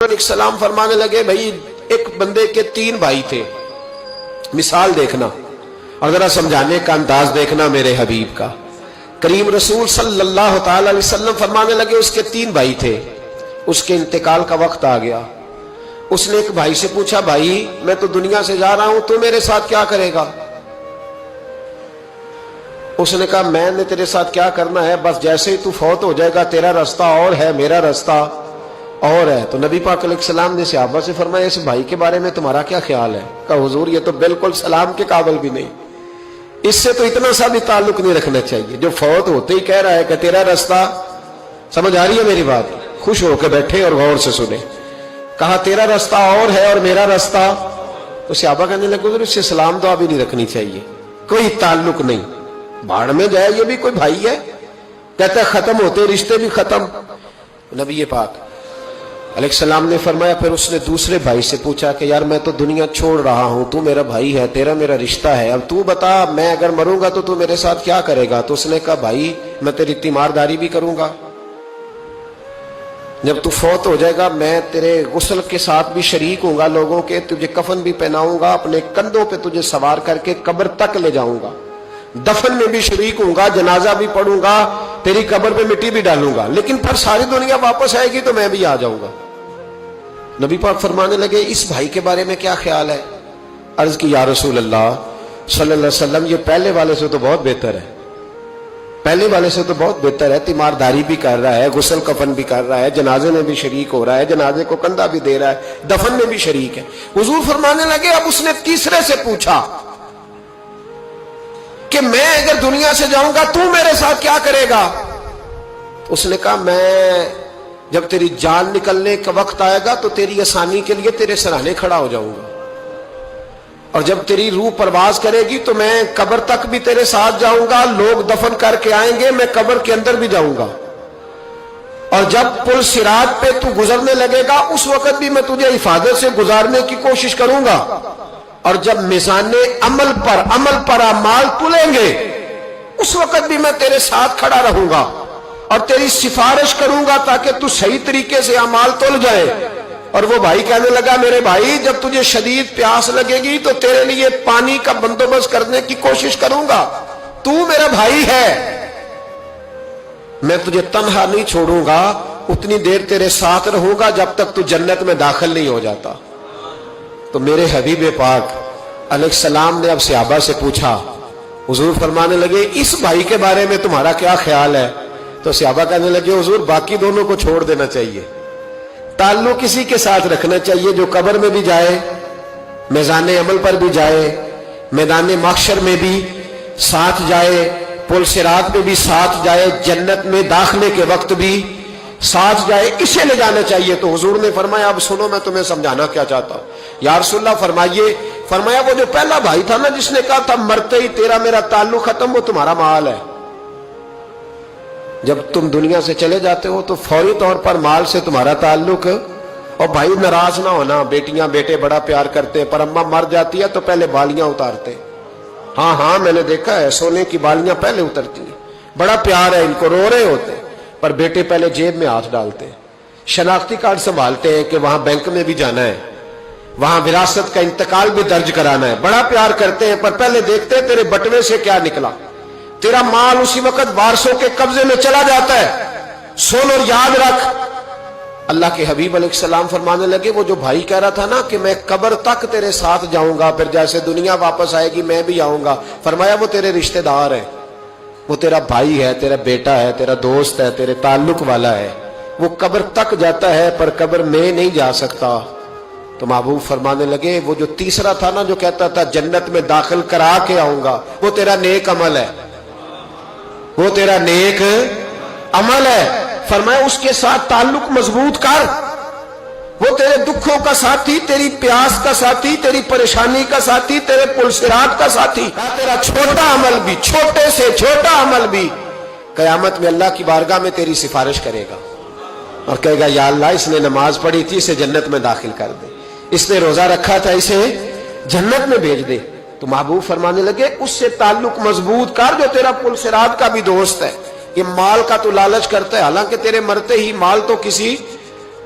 علیہ السلام فرمانے لگے بھائی ایک بندے کے 3 بھائی تھے، مثال دیکھنا اور ذرا سمجھانے کا انداز دیکھنا میرے حبیب کا۔ کریم رسول صلی اللہ تعالی علیہ وسلم فرمانے لگے اس کے 3 بھائی تھے، اس کے انتقال کا وقت آ گیا۔ اس نے ایک بھائی سے پوچھا بھائی میں تو دنیا سے جا رہا ہوں، تو میرے ساتھ کیا کرے گا؟ اس نے کہا میں نے تیرے ساتھ کیا کرنا ہے، بس جیسے ہی تو فوت ہو جائے گا تیرا رستہ اور ہے میرا رستہ اور ہے۔ تو نبی پاک علیہ السلام نے صحابہ سے فرمایا اس بھائی کے بارے میں تمہارا کیا خیال ہے؟ کہا حضور یہ تو بالکل سلام کے قابل بھی نہیں، اس سے تو اتنا سا بھی تعلق نہیں رکھنا چاہیے، جو فوت ہوتے ہی کہہ رہا ہے کہ تیرا رستہ۔ سمجھ آ رہی ہے میری بات؟ خوش ہو کے بیٹھے اور غور سے سنیں۔ کہا تیرا رستہ اور ہے اور میرا رستہ، تو صحابہ کہنے لگے حضور اس سے سلام دعا بھی نہیں رکھنی چاہیے، کوئی تعلق نہیں، بھاڑ میں جائے یہ بھی کوئی بھائی ہے؟ کہتا ہے ختم ہوتے رشتے بھی ختم۔ نبی پاک علیہ السلام نے فرمایا پھر اس نے دوسرے بھائی سے پوچھا کہ یار میں تو دنیا چھوڑ رہا ہوں، تو میرا بھائی ہے، تیرا میرا رشتہ ہے، اب تو بتا میں اگر مروں گا تو میرے ساتھ کیا کرے گا؟ تو اس نے کہا بھائی میں تیری تیمارداری بھی کروں گا، جب تو فوت ہو جائے گا میں تیرے غسل کے ساتھ بھی شریک ہوں گا، لوگوں کے تجھے کفن بھی پہناؤں گا، اپنے کندھوں پہ تجھے سوار کر کے قبر تک لے جاؤں گا، دفن میں بھی شریک ہوں گا، جنازہ بھی پڑھوں گا، تیری قبر پہ مٹی بھی ڈالوں گا، لیکن پھر ساری دنیا واپس آئے گی تو میں بھی آ جاؤں گا۔ نبی پاک فرمانے لگے اس بھائی کے بارے میں کیا خیال ہے؟ عرض کی یا رسول اللہ صلی اللہ علیہ وسلم یہ پہلے والے سے تو بہت بہتر ہے، پہلے والے سے تو بہت بہتر ہے، تیمارداری بھی کر رہا ہے، غسل کفن بھی کر رہا ہے، جنازے میں بھی شریک ہو رہا ہے، جنازے کو کندھا بھی دے رہا ہے، دفن میں بھی شریک ہے۔ حضور فرمانے لگے اب اس نے تیسرے سے پوچھا کہ میں اگر دنیا سے جاؤں گا تو میرے ساتھ کیا کرے گا؟ اس نے کہا میں جب تیری جان نکلنے کا وقت آئے گا تو تیری آسانی کے لیے تیرے سرانے کھڑا ہو جاؤں گا، اور جب تیری روح پرواز کرے گی تو میں قبر تک بھی تیرے ساتھ جاؤں گا، لوگ دفن کر کے آئیں گے میں قبر کے اندر بھی جاؤں گا، اور جب پل صراط پہ تو گزرنے لگے گا اس وقت بھی میں تجھے حفاظت سے گزارنے کی کوشش کروں گا، اور جب میزان عمل پر اعمال تلیں گے اس وقت بھی میں تیرے ساتھ کھڑا رہوں گا اور تیری سفارش کروں گا تاکہ تو صحیح طریقے سے اعمال تل جائے۔ اور وہ بھائی کہنے لگا میرے بھائی جب تجھے شدید پیاس لگے گی تو تیرے لیے پانی کا بندوبست کرنے کی کوشش کروں گا، تو میرا بھائی ہے، میں تجھے تنہا نہیں چھوڑوں گا، اتنی دیر تیرے ساتھ رہوں گا جب تک تو جنت میں داخل نہیں ہو جاتا۔ تو میرے حبیب پاک علیہ السلام نے اب صحابہ سے پوچھا، حضور فرمانے لگے اس بھائی کے بارے میں تمہارا کیا خیال ہے؟ تو صحابہ کہنے لگے حضور باقی دونوں کو چھوڑ دینا چاہیے، تعلق کسی کے ساتھ رکھنا چاہیے جو قبر میں بھی جائے، میزان عمل پر بھی جائے، میدان محشر میں بھی ساتھ جائے، پل صراط پہ بھی ساتھ جائے، جنت میں داخلے کے وقت بھی ساتھ جائے، اسے لے جانا چاہیے۔ تو حضور نے فرمایا اب سنو میں تمہیں سمجھانا کیا چاہتا ہوں۔ یا رسول اللہ فرمائیے، فرمایا وہ جو پہلا بھائی تھا نا جس نے کہا تھا مرتے ہی تیرا میرا تعلق ختم، وہ تمہارا مال ہے، جب تم دنیا سے چلے جاتے ہو تو فوری طور پر مال سے تمہارا تعلق۔ اور بھائی ناراض نہ ہونا، بیٹیاں بیٹے بڑا پیار کرتے ہیں، پر اماں مر جاتی ہے تو پہلے بالیاں اتارتے، ہاں میں نے دیکھا ہے سونے کی بالیاں پہلے اترتی ہیں، بڑا پیار ہے ان کو، رو رہے ہوتے پر بیٹے پہلے جیب میں ہاتھ ڈالتے ہیں، شناختی کارڈ سنبھالتے ہیں کہ وہاں بینک میں بھی جانا ہے، وہاں وراثت کا انتقال بھی درج کرانا ہے، بڑا پیار کرتے ہیں پر پہلے دیکھتے ہیں تیرے بٹوے سے کیا نکلا۔ تیرا مال اسی وقت وارثوں کے قبضے میں چلا جاتا ہے، سن اور یاد رکھ۔ اللہ کے حبیب علیہ السلام فرمانے لگے وہ جو بھائی کہہ رہا تھا نا کہ میں قبر تک تیرے ساتھ جاؤں گا، پھر جیسے دنیا واپس آئے گی میں بھی آؤں گا، فرمایا وہ تیرے رشتہ دار ہے، وہ تیرا بھائی ہے، تیرا بیٹا ہے، تیرا دوست ہے، تیرے تعلق والا ہے، وہ قبر تک جاتا ہے پر قبر میں نہیں جا سکتا۔ تو محبوب فرمانے لگے وہ جو تیسرا تھا نا جو کہتا تھا جنت میں داخل کرا کے آؤں گا، وہ تیرا نیک عمل ہے، وہ تیرا نیک عمل ہے، فرمایا اس کے ساتھ تعلق مضبوط کر، وہ تیرے دکھوں کا ساتھی، تیری پیاس کا ساتھی، تیری پریشانی کا ساتھی، تیرے پل صراط کا ساتھی، تیرا چھوٹا عمل بھی، چھوٹے سے چھوٹا عمل بھی قیامت میں اللہ کی بارگاہ میں تیری سفارش کرے گا اور کہے گا یا اللہ اس نے نماز پڑھی تھی اسے جنت میں داخل کر دے، اس نے روزہ رکھا تھا اسے جنت میں بھیج دے۔ تو محبوب فرمانے لگے اس سے تعلق مضبوط کر جو تیرا پل صراط کا بھی دوست ہے۔ یہ مال کا تو لالچ کرتا ہے، حالانکہ تیرے مرتے ہی مال تو کسی